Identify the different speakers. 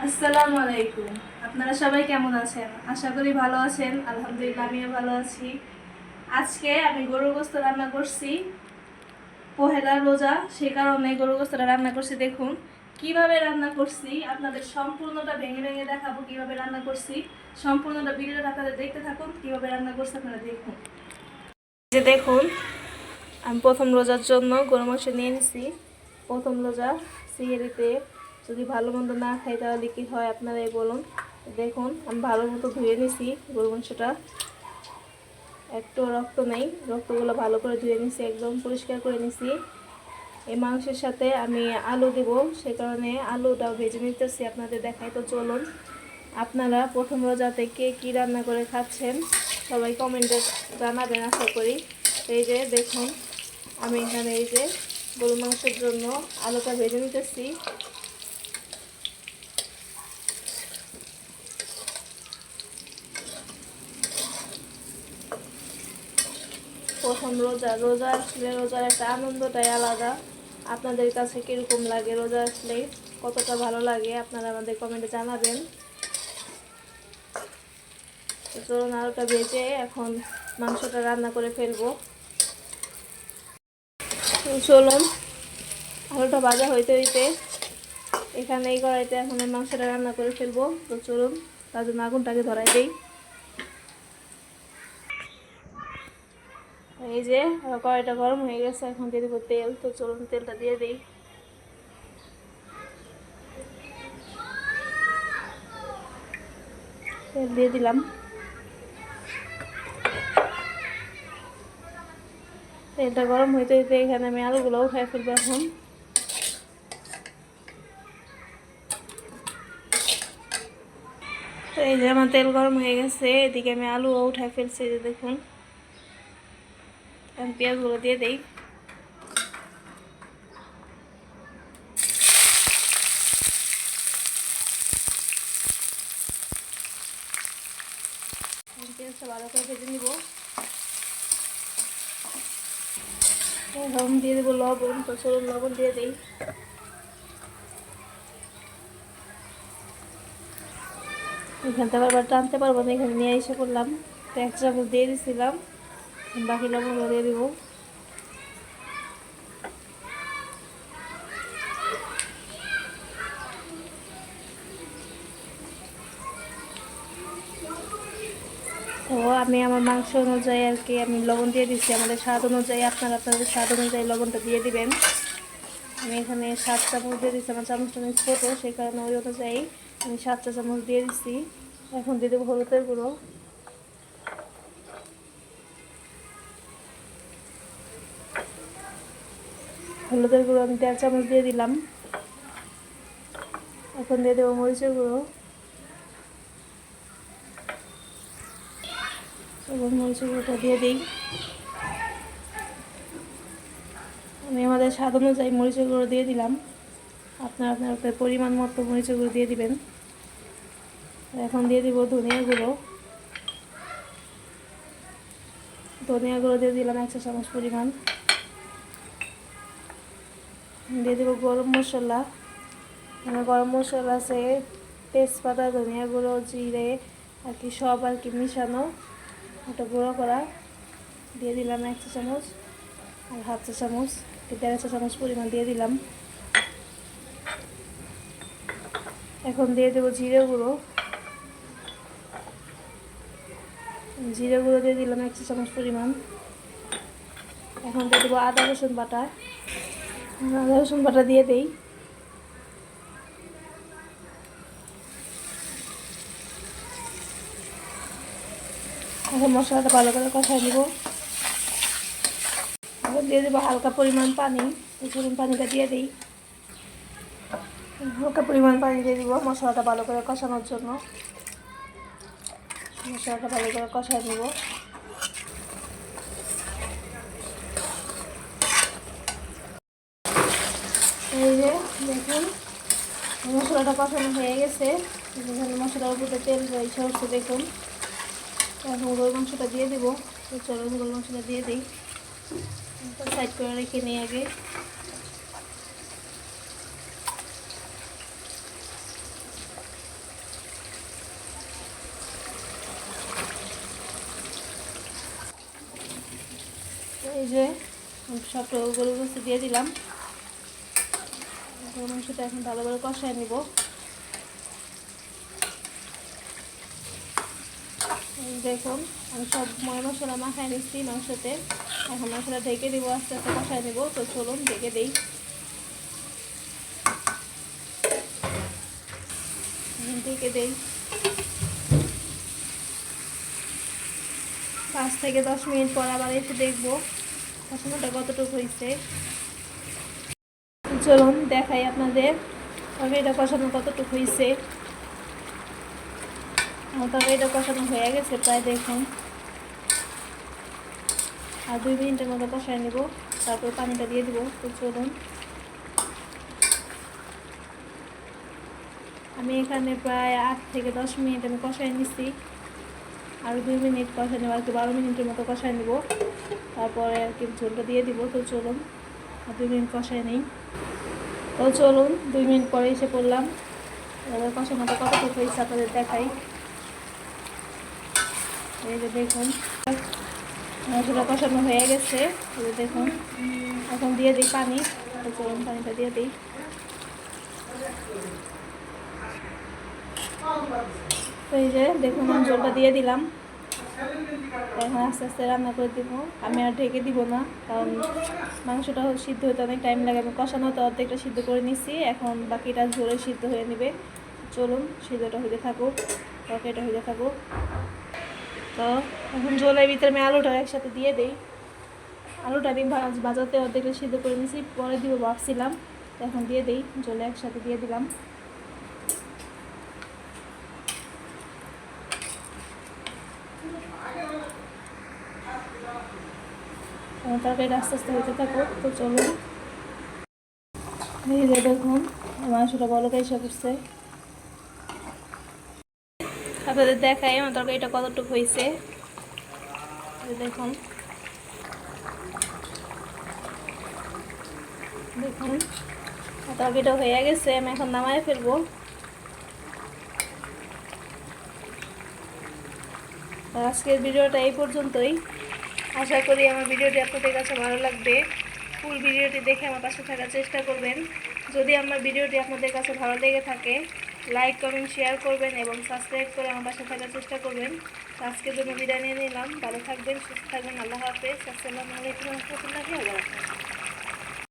Speaker 1: আসসালামু আলাইকুম। আপনারা সবাই কেমন আছেন? আশা করি ভালো আছেন। আলহামদুলিল্লাহ আমিও ভালো আছি। আজকে আমি গরুর গোশত রান্না করছি। পহেলা রোজা, সেই কারণে গরুর গোশতটা রান্না করছি। দেখুন কিভাবে রান্না করছি, আপনাদের সম্পূর্ণটা ভেঙে ভেঙে দেখাবো কিভাবে রান্না করছি। সম্পূর্ণটা ভিডিওটা আপনাদের দেখতে থাকুন, কিভাবে রান্না করছি আপনারা দেখুন। যে দেখুন, আমি প্রথম রোজার জন্য গরু মাংস নিয়ে নিছি। প্রথম রোজা সিহেরিতে যদি ভালো মন্দ না খাই তাহলে কি হয় আপনারাই বলুন। দেখুন আমি ভালো মতো ধুয়ে নিছি গরু মাংসটা, একটু রক্ত নেই, রক্তগুলো ভালো করে ধুয়ে নিছি, একদম পরিষ্কার করে নিছি। এই মাংসের সাথে আমি আলু দেব, সে কারণে আলুটাও ভেজে নিতেছি, আপনাদের দেখাই। তো চলুন, আপনারা প্রথম রোজাতে কে কী রান্না করে খাচ্ছেন সবাই কমেন্টে জানাবেন আশা করি। এই যে দেখুন আমি এখানে এই যে গরু মাংসের জন্য আলুটা ভেজে নিতেছি। প্রথম রোজা আসলে রোজার একটা আনন্দটাই আলাদা। আপনাদের কাছে কীরকম লাগে রোজা আসলে, কতটা ভালো লাগে আপনারা আমাদের কমেন্টে জানাবেন। চলুন আলুটা ভেজে এখন মাংসটা রান্না করে ফেলবো। চলুন আলুটা ভাজা হইতে হইতে এখানে এই কড়াইতে এখন মাংসটা রান্না করে ফেলবো। তো চলুন তার জন্য আগুনটাকে ধরাই দিই। এই যে কড়াইটা গরম হয়ে গেছে, এখন দিয়ে দেবো তেল। তো চলুন তেলটা দিয়ে দিই। তেল দিয়ে দিলাম। তেলটা গরম হইতে হইতে এখানে আমি আলুগুলো উঠাই ফেলবো এখন। তো এই যে আমার তেল গরম হয়ে গেছে, এদিকে আমি আলুও উঠাই ফেলছি। যে দেখুন আমি পেঁয়াজগুলো দিয়ে দিই। পেঁয়াজটা ভালো করে ভেজে নিব। এখন দিয়ে দেবো লবণ। তো চলুন লবণ দিয়ে দিই। এখান থেকে আবার টানতে পারবো না, এখানে নিয়ে এসে করলাম। তো এক চামচ দিয়ে দিয়েছিলাম, বাকি লবণগুলো দিয়ে দিব। তো আমি আমার মাংস অনুযায়ী আর কি আমি লবণ দিয়ে দিচ্ছি, আমাদের স্বাদ অনুযায়ী আপনারা আপনাদের স্বাদ অনুযায়ী লবণটা দিয়ে দিবেন। আমি এখানে 7 চামচ দিয়ে দিচ্ছি, আমার চামচটা অনেক ছোটো, সেই কারণে ওই অনুযায়ী আমি 7টা চামচ দিয়ে দিচ্ছি। এখন দিয়ে দেবো হলুদের গুঁড়ো। হলুদের গুঁড়ো আমি 1.5 চামচ দিয়ে দিলাম। এখন দিয়ে দেবো মরিচের গুঁড়ো। মরিচের গুঁড়োটা দিয়ে দিই। আমি আমাদের স্বাদ অনুযায়ী মরিচের গুঁড়ো দিয়ে দিলাম, আপনার পরিমাণ মতো মরিচের গুঁড়ো দিয়ে দিবেন। এখন দিয়ে দিব ধনিয়া গুঁড়ো। ধনিয়া গুঁড়ো দিয়ে দিলাম 1 চা চামচ পরিমাণ। দিয়ে দেবো গরম মশলা। গরম মশলা আছে তেজপাতা, ধনিয়া গুঁড়ো, জিরে আর কি সব আর কি মিশানো, ওটা গুঁড়ো করা। দিয়ে দিলাম 1 চা চামচ, আর 1/2 চা চামচ, 1.5 চা চামচ পরিমাণ দিয়ে দিলাম। এখন দিয়ে দেবো জিরে গুঁড়ো। জিরে গুঁড়ো দিয়ে দিলাম 1 চা চামচ পরিমাণ। এখন দিয়ে দেবো আদা রসুন বাটা। আদা রসুন বাটা দিয়ে দিই। এখন মশলাটা ভালো করে কষাই নিব। এখন দিয়ে দেবো হালকা পরিমাণ পানি। ধরুন পানিটা দিয়ে দিই, হালকা পরিমাণ পানি দিয়ে দিব মশলাটা ভালো করে কষানোর জন্য। মশলাটা ভালো করে কষাই নিব। এই যে দেখুন মশলাটা কষানো হয়ে গেছে, এখানে মশলার উপরে তেল রয়েছে হচ্ছে দেখুন। এখন গরু মাংসটা দিয়ে দেবো। তো চলুন গরু মাংসটা দিয়ে দিই, সাইড করে রেখে নিই আগে। যে সব গরুর গোস্ত দিয়ে দিলাম। গরুর মাংসটা এখন ভালো করে কষায় নিব। দেখুন আমি সব মশলা মাখায় নিচ্ছি মাংসতে। এখন মশলা ঢেকে দিব, আস্তে আস্তে কষায় নেব। তো চলুন ঢেকে দিই। ঢেকে দিই 5 থেকে 10 মিনিট পর আবার এসে দেখবো কষানোটা কতটুকু হয়েছে। চলুন দেখাই আপনাদের তরকারিটা কষানো কতটুকু হয়েছে। আমার তরকারিটা কষানো হয়ে গেছে প্রায়, দেখুন। আর 2 মিনিটের মতো কষায় নেব, তারপর পানিটা দিয়ে দিব। তো চলুন, আমি এখানে প্রায় 8 থেকে 10 মিনিট আমি কষায় নিচ্ছি। আর 2 মিনিট কষায় নেব, আর কি 12 মিনিটের মতো কষায় নেব, তারপরে আর কি ঝোলটা দিয়ে দিব। তো চলুন আর 2 মিনিট কষায় নেই। তো চলুন 2 মিনিট পরে এসে পড়লাম। এবার কষানোটা কতটুকু হয়েছে আপনাদের দেখাই। এই যে দেখুন মাংসটা কষানো হয়ে গেছে। এই যে দেখুন, এখন দিয়ে দিই পানি। তো চলুন পানিটা দিয়ে দিই। তো এই যে দেখুন আমি ঝোলটা দিয়ে দিলাম। এখন আস্তে আস্তে রান্না করে দিব। আমি আর ঢেকে দিব না, কারণ মাংসটা সিদ্ধ হতে অনেক টাইম লাগে। আমি কষানোতে অর্ধেকটা সিদ্ধ করে নিচ্ছি, এখন বাকিটা ঝোলে সিদ্ধ হয়ে নেবে। চলুন সিদ্ধটা হইতে থাকুক, তরকারিটা হইতে থাকুক। তো এখন ঝোলের ভিতরে আমি আলুটা একসাথে দিয়ে দিই। আলুটা আমি ভাজাতে অর্ধেকটা সিদ্ধ করে নিয়েছি, পরে দিব ভাবছিলাম। এখন দিয়ে দিই, ঝোলে একসাথে দিয়ে দিলাম। তরকারিটা আস্তে আস্তে হইতে থাকুক। তো চলুন, এই যে দেখুন মাংসটা বলকা এসে পড়ছে। আপনাদের দেখাই আমার তরকারিটা কতটুকু হয়েছে। দেখুন দেখুন তরকারিটা হয়ে গেছে, আমি এখন নামায় ফেলবো। আজকের ভিডিওটা এই পর্যন্তই। আশা করি আমার ভিডিওটি আপনাদের কাছে ভালো লাগবে। ফুল ভিডিওটি দেখে আমার পাশে থাকার চেষ্টা করবেন। যদি আমার ভিডিওটি আপনাদের কাছে ভালো লেগে থাকে, লাইক কমেন্ট শেয়ার করবেন এবং সাবস্ক্রাইব করে আমার পাশে থাকার চেষ্টা করবেন। আজকের জন্য বিদায় নিয়ে নিলাম। ভালো থাকবেন, সুস্থ থাকবেন। আল্লাহ হাফেজ। আসসালামু আলাইকুম ওয়া রাহমাতুল্লাহি ওয়া বারাকাতুহু।